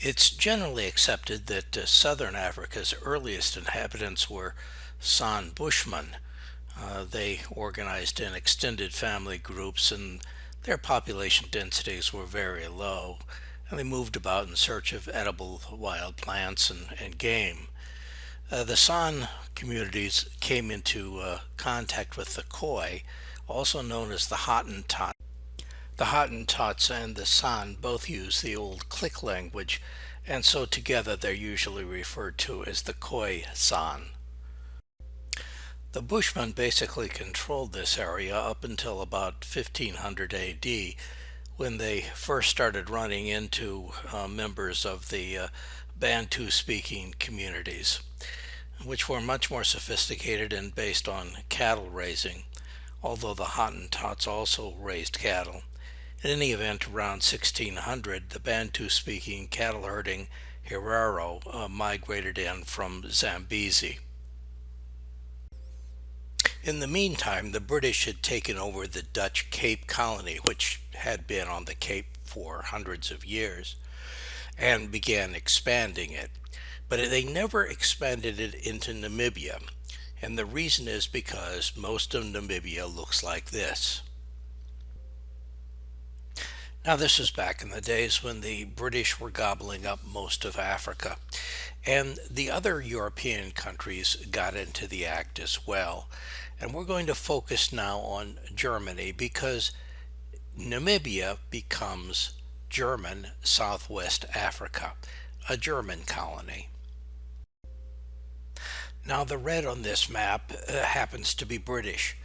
It's generally accepted that southern Africa's earliest inhabitants were San Bushmen. They organized in extended family groups, and their population densities were very low, and they moved about in search of edible wild plants and game. The San communities came into contact with the Khoi, also known as the Hottentot. The Hottentots and the San both use the old click language, and so together they're usually referred to as the Khoi San. The Bushmen basically controlled this area up until about 1500 AD, when they first started running into members of the Bantu speaking communities, which were much more sophisticated and based on cattle raising, although the Hottentots also raised cattle. In any event, around 1600, the Bantu speaking cattle herding Herero migrated in from Zambezi. In the meantime, the British had taken over the Dutch Cape Colony, which had been on the Cape for hundreds of years, and began expanding it. But they never expanded it into Namibia, and the reason is because most of Namibia looks like this. Now, this was back in the days when the British were gobbling up most of Africa, and the other European countries got into the act as well. And we're going to focus now on Germany because Namibia becomes German Southwest Africa, a German colony. Now, the red on this map happens to be British,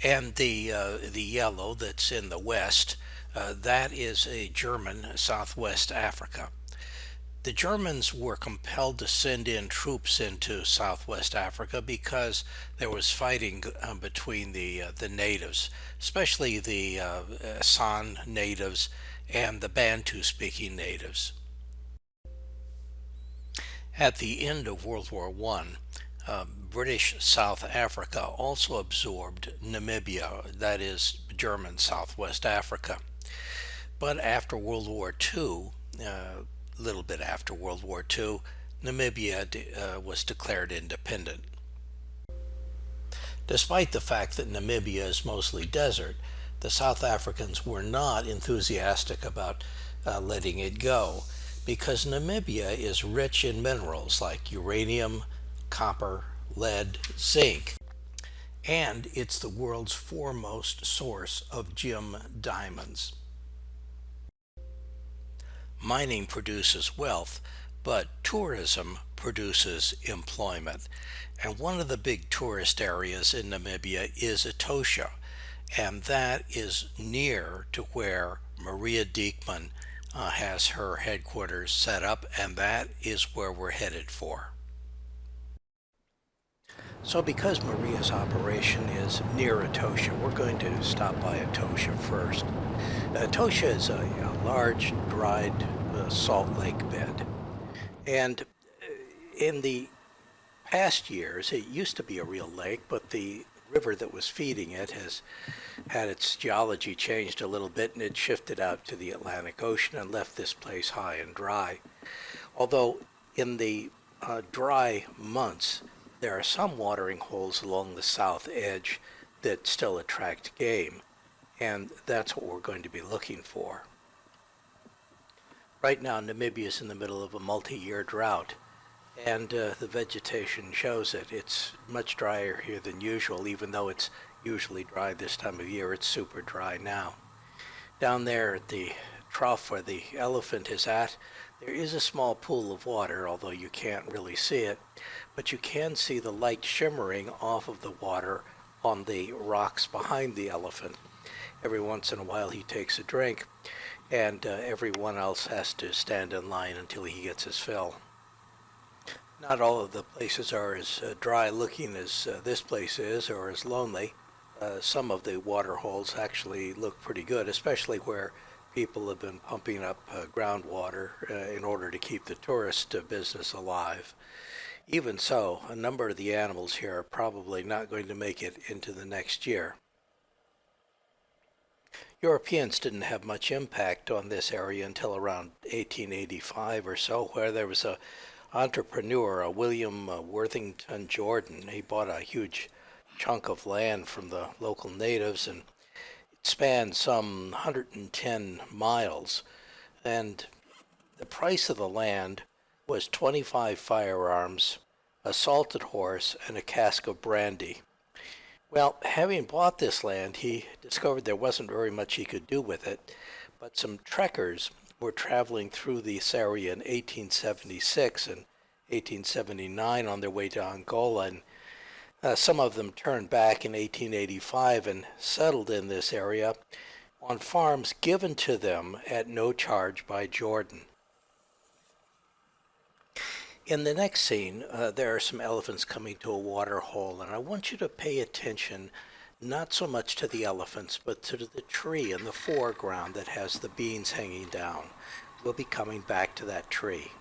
and the yellow that's in the west, that is a German Southwest Africa. The Germans were compelled to send in troops into Southwest Africa because there was fighting between the natives, especially the San natives and the Bantu-speaking natives. At the end of World War I, British South Africa also absorbed Namibia, that is German Southwest Africa. But after World War II, a little bit after World War II, Namibia was declared independent. Despite the fact that Namibia is mostly desert, the South Africans were not enthusiastic about letting it go because Namibia is rich in minerals like uranium, copper, lead, zinc, and it's the world's foremost source of gem diamonds. Mining produces wealth, but tourism produces employment. And one of the big tourist areas in Namibia is Etosha, and that is near to where Maria Diekman has her headquarters set up, and that is where we're headed for. So because Maria's operation is near Etosha, we're going to stop by Etosha first. Etosha is a large, dried salt lake bed. And in the past years, it used to be a real lake, but the river that was feeding it has had its geology changed a little bit, and it shifted out to the Atlantic Ocean and left this place high and dry. Although in the dry months, there are some watering holes along the south edge that still attract game, and that's what we're going to be looking for. Right now, Namibia is in the middle of a multi-year drought, and the vegetation shows it. It's much drier here than usual, even though it's usually dry this time of year. It's super dry now. Down there at the trough where the elephant is at, there is a small pool of water, although you can't really see it, but you can see the light shimmering off of the water on the rocks behind the elephant. Every once in a while he takes a drink, and everyone else has to stand in line until he gets his fill. Not all of the places are as dry looking as this place is, or as lonely. Some of the water holes actually look pretty good, especially where people have been pumping up groundwater in order to keep the tourist business alive. Even so, a number of the animals here are probably not going to make it into the next year. Europeans didn't have much impact on this area until around 1885 or so, where there was a entrepreneur, William Worthington Jordan. He bought a huge chunk of land from the local natives, and it spanned some 110 miles. And the price of the land was 25 firearms, a salted horse, and a cask of brandy. Well, having bought this land, he discovered there wasn't very much he could do with it, but some trekkers were traveling through this area in 1876 and 1879 on their way to Angola, and some of them turned back in 1885 and settled in this area on farms given to them at no charge by Jordan. In the next scene, there are some elephants coming to a water hole, and I want you to pay attention not so much to the elephants, but to the tree in the foreground that has the beans hanging down. We'll be coming back to that tree.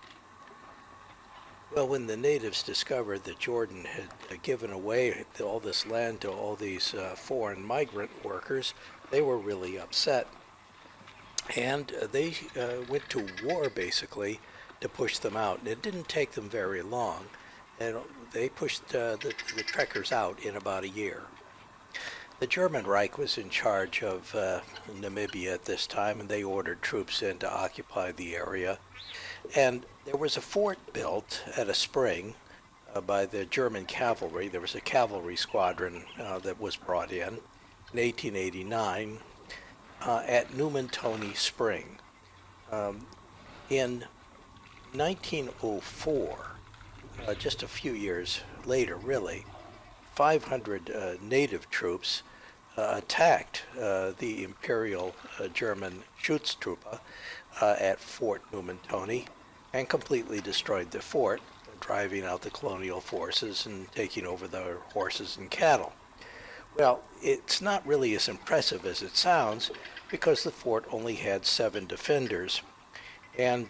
Well, when the natives discovered that Jordan had given away all this land to all these foreign migrant workers, they were really upset. And they went to war, basically, to push them out. And it didn't take them very long. And they pushed the trekkers out in about a year. The German Reich was in charge of Namibia at this time, and they ordered troops in to occupy the area. And there was a fort built at a spring by the German cavalry. There was a cavalry squadron that was brought in 1889 at Numentoni Spring. In 1904, just a few years later, really, 500 native troops attacked the Imperial German Schutztruppe at Fort Numentoni and completely destroyed the fort, driving out the colonial forces and taking over their horses and cattle. Well, it's not really as impressive as it sounds because the fort only had 7 defenders, and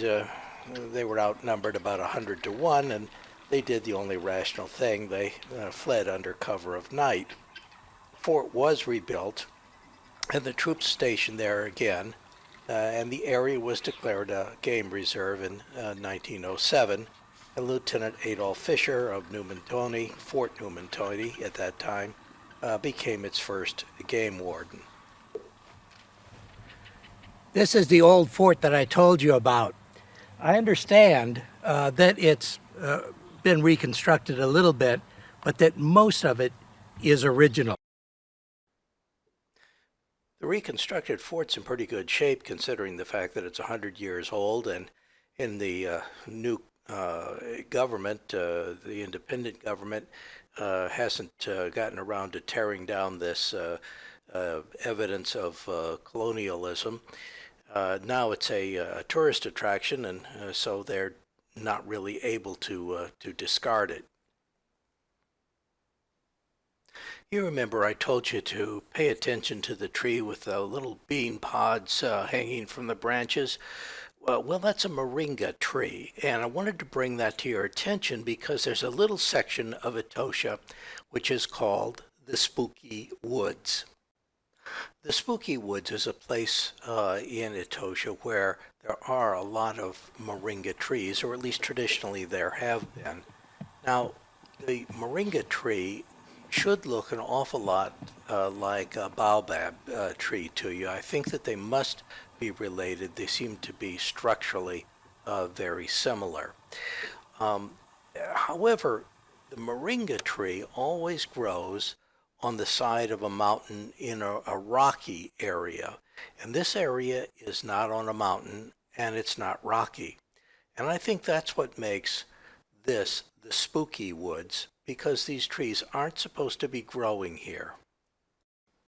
they were outnumbered about 100 to 1, and they did the only rational thing. They fled under cover of night. The fort was rebuilt, and the troops stationed there again, and the area was declared a game reserve in 1907. And Lieutenant Adolf Fischer of Numentoni, Fort Numentoni at that time, became its first game warden. This is the old fort that I told you about. I understand that it's been reconstructed a little bit, but that most of it is original. The reconstructed fort's in pretty good shape considering the fact that it's 100 years old, and in the new government, the independent government, hasn't gotten around to tearing down this evidence of colonialism. Now it's a tourist attraction, and so they're not really able to discard it. You remember I told you to pay attention to the tree with the little bean pods hanging from the branches. Well, that's a moringa tree, and I wanted to bring that to your attention because there's a little section of Etosha which is called the Spooky Woods. The Spooky Woods is a place in Etosha where there are a lot of moringa trees, or at least traditionally there have been. Now, the moringa tree should look an awful lot like a baobab tree to you. I think that they must be related. They seem to be structurally very similar. However, the moringa tree always grows on the side of a mountain in a rocky area. And this area is not on a mountain and it's not rocky. And I think that's what makes this the spooky woods, because these trees aren't supposed to be growing here.